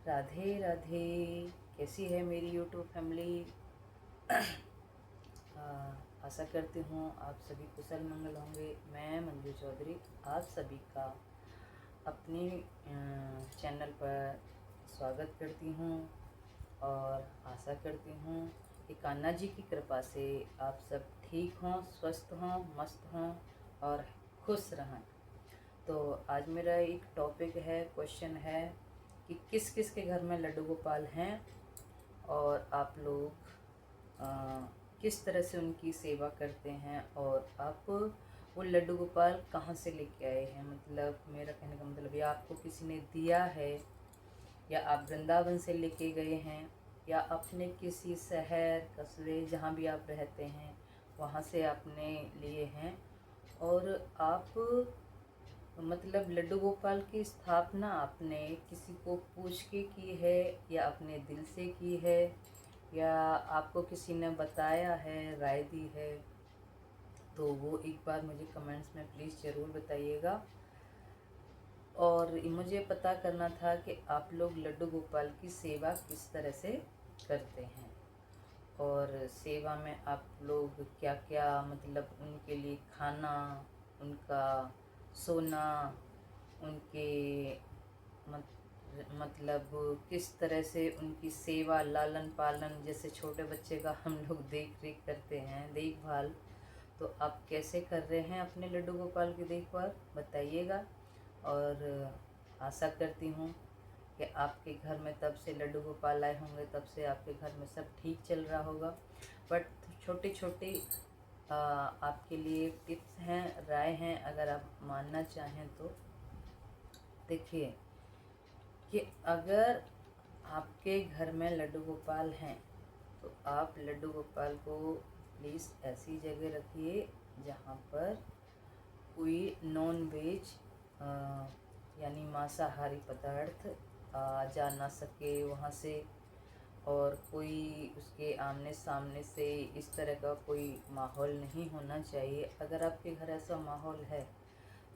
राधे राधे। कैसी है मेरी यूट्यूब फैमिली? आशा करती हूँ आप सभी कुशल मंगल होंगे। मैं मंजू चौधरी आप सभी का अपने चैनल पर स्वागत करती हूँ और आशा करती हूँ कि कान्हा जी की कृपा से आप सब ठीक हों, स्वस्थ हों, मस्त हों और खुश रहें। तो आज मेरा एक टॉपिक है, क्वेश्चन है कि किस किस के घर में लड्डू गोपाल हैं और आप लोग किस तरह से उनकी सेवा करते हैं और आप वो लड्डू गोपाल कहाँ से लेके आए हैं। मतलब मेरा कहने का मतलब, या आपको किसी ने दिया है, या आप वृंदावन से लेके गए हैं, या अपने किसी शहर कस्बे जहाँ भी आप रहते हैं वहाँ से आपने लिए हैं। और आप मतलब लड्डू गोपाल की स्थापना आपने किसी को पूछ के की है, या अपने दिल से की है, या आपको किसी ने बताया है, राय दी है? तो वो एक बार मुझे कमेंट्स में प्लीज़ ज़रूर बताइएगा। और मुझे पता करना था कि आप लोग लड्डू गोपाल की सेवा किस तरह से करते हैं, और सेवा में आप लोग क्या क्या, मतलब उनके लिए खाना, उनका सोना, उनके मतलब किस तरह से उनकी सेवा, लालन पालन, जैसे छोटे बच्चे का हम लोग देख रेख करते हैं, देखभाल, तो आप कैसे कर रहे हैं अपने लड्डू गोपाल की देखभाल, बताइएगा। और आशा करती हूँ कि आपके घर में तब से लड्डू गोपाल आए होंगे, तब से आपके घर में सब ठीक चल रहा होगा। बट छोटे छोटे आपके लिए टिप्स हैं, राय हैं, अगर आप मानना चाहें तो। देखिए कि अगर आपके घर में लड्डू गोपाल हैं तो आप लड्डू गोपाल को प्लीज़ ऐसी जगह रखिए जहाँ पर कोई नॉन वेज यानी मांसाहारी पदार्थ आ जा ना सके वहाँ से, और कोई उसके आमने सामने से इस तरह का कोई माहौल नहीं होना चाहिए। अगर आपके घर ऐसा माहौल है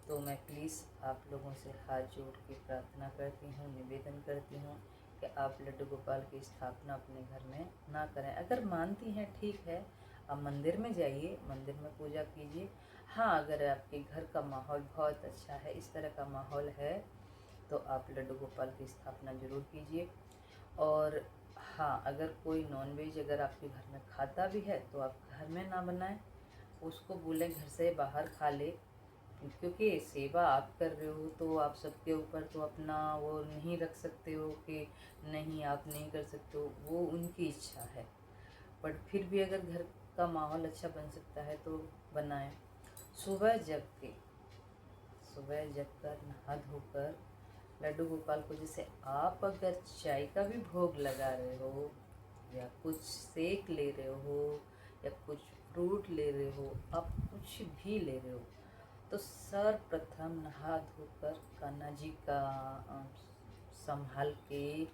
तो मैं प्लीज़ आप लोगों से हाथ जोड़ के प्रार्थना करती हूँ, निवेदन करती हूँ कि आप लड्डू गोपाल की स्थापना अपने घर में ना करें। अगर मानती हैं ठीक है, आप मंदिर में जाइए, मंदिर में पूजा कीजिए। हाँ, अगर आपके घर का माहौल बहुत अच्छा है, इस तरह का माहौल है, तो आप लड्डू गोपाल की स्थापना ज़रूर कीजिए। और हाँ, अगर कोई नॉनवेज अगर आपके घर में खाता भी है तो आप घर में ना बनाएं, उसको बोलें घर से बाहर खा ले। क्योंकि सेवा आप कर रहे हो तो आप सबके ऊपर तो अपना वो नहीं रख सकते हो कि नहीं आप नहीं कर सकते हो, वो उनकी इच्छा है। बट फिर भी अगर घर का माहौल अच्छा बन सकता है तो बनाएं। सुबह जग के, सुबह जग कर नहा धोकर लड्डू गोपाल को, जैसे आप अगर चाय का भी भोग लगा रहे हो, या कुछ सेक ले रहे हो, या कुछ फ्रूट ले रहे हो, आप कुछ भी ले रहे हो, तो सर्वप्रथम नहा धोकर कान्हा जी का संभाल के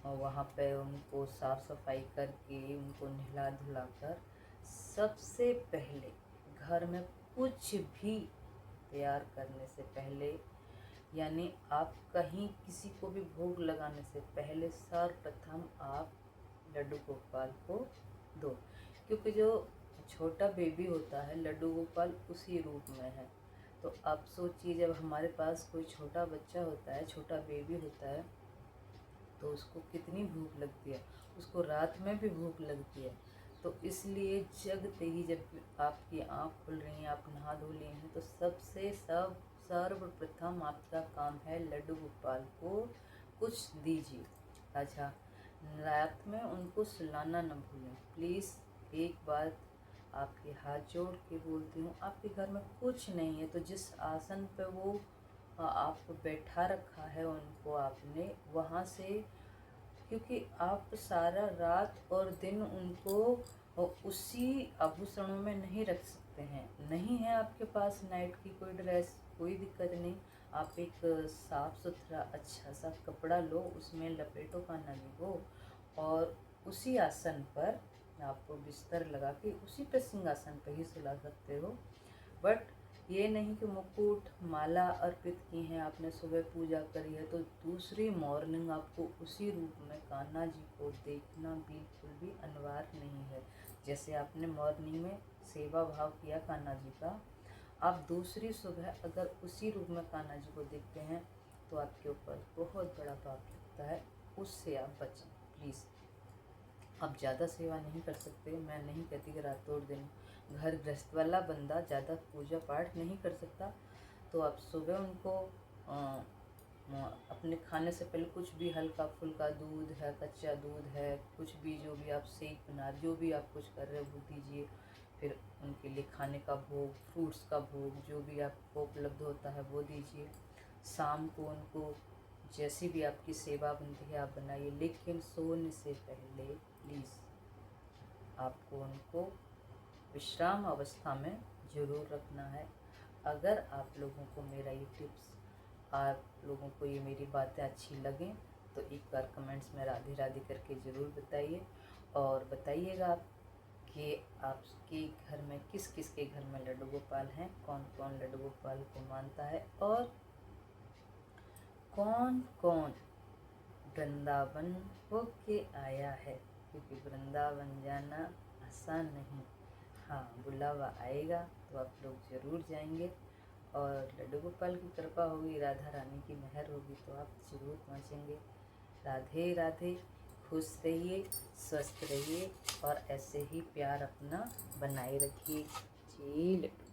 वहाँ पे उनको साफ सफाई करके उनको नहला धुला कर, सबसे पहले घर में कुछ भी तैयार करने से पहले, यानी आप कहीं किसी को भी भोग लगाने से पहले सर्वप्रथम आप लड्डू गोपाल को दो। क्योंकि जो छोटा बेबी होता है, लड्डू गोपाल उसी रूप में है। तो आप सोचिए, जब हमारे पास कोई छोटा बच्चा होता है, छोटा बेबी होता है, तो उसको कितनी भूख लगती है, उसको रात में भी भूख लगती है। तो इसलिए जगते ही जब आपकी आँख खुल रही है, आप नहा धो लिए हैं, तो सबसे सर्वप्रथम आपका काम है लड्डू गोपाल को कुछ दीजिए। अच्छा, रात में उनको सुलाना न भूलें प्लीज़। एक बात आपके हाथ जोड़ के बोलती हूँ, आपके घर में कुछ नहीं है तो जिस आसन पे वो आप बैठा रखा है उनको आपने वहाँ से, क्योंकि आप सारा रात और दिन उनको उसी आभूषणों में नहीं रख सकते हैं। नहीं है आपके पास नाइट की कोई ड्रेस, कोई दिक्कत नहीं, आप एक साफ़ सुथरा अच्छा सा कपड़ा लो, उसमें लपेटो कान्हा जी को, और उसी आसन पर आप बिस्तर लगा के उसी पे सिंहासन पे ही सुला सकते हो। बट ये नहीं कि मुकुट माला अर्पित की हैं आपने, सुबह पूजा करी है तो दूसरी मॉर्निंग आपको उसी रूप में कान्हा जी को देखना बिल्कुल भी अनिवार्य नहीं है। जैसे आपने मॉर्निंग में सेवा भाव किया कान्हा जी का, आप दूसरी सुबह अगर उसी रूप में कान्हा जी को देखते हैं तो आपके ऊपर बहुत बड़ा पाप लगता है, उससे आप बचें प्लीज़। आप ज़्यादा सेवा नहीं कर सकते, मैं नहीं कहती कि रातों दिन घर गृहस्थ वाला बंदा ज़्यादा पूजा पाठ नहीं कर सकता, तो आप सुबह उनको अपने खाने से पहले कुछ भी हल्का फुल्का दूध है, कच्चा दूध है, कुछ भी जो भी आप सेक बना, जो भी आप कुछ कर रहे हो वो दीजिए। फिर उनके लिए खाने का भोग, फ्रूट्स का भोग, जो भी आपको उपलब्ध होता है वो दीजिए। शाम को उनको जैसी भी आपकी सेवा बनती है आप बनाइए, लेकिन सोने से पहले प्लीज़ आपको उनको विश्राम अवस्था में ज़रूर रखना है। अगर आप लोगों को मेरा ये टिप्स, आप लोगों को ये मेरी बातें अच्छी लगें तो एक बार कमेंट्स में राधे राधे करके ज़रूर बताइए, और बताइएगा आप कि आपके घर में किस किस के घर में लड्डू गोपाल हैं, कौन कौन लड्डू गोपाल को मानता है, और कौन कौन वृंदावन होके आया है, क्योंकि वृंदावन जाना आसान नहीं। हाँ, बुलावा आएगा तो आप लोग ज़रूर जाएंगे, और लड्डू गोपाल की कृपा होगी, राधा रानी की मेहर होगी तो आप ज़रूर पहुँचेंगे। राधे राधे, खुश रहिए, स्वस्थ रहिए, और ऐसे ही प्यार अपना बनाए रखिए। जी लड्डू।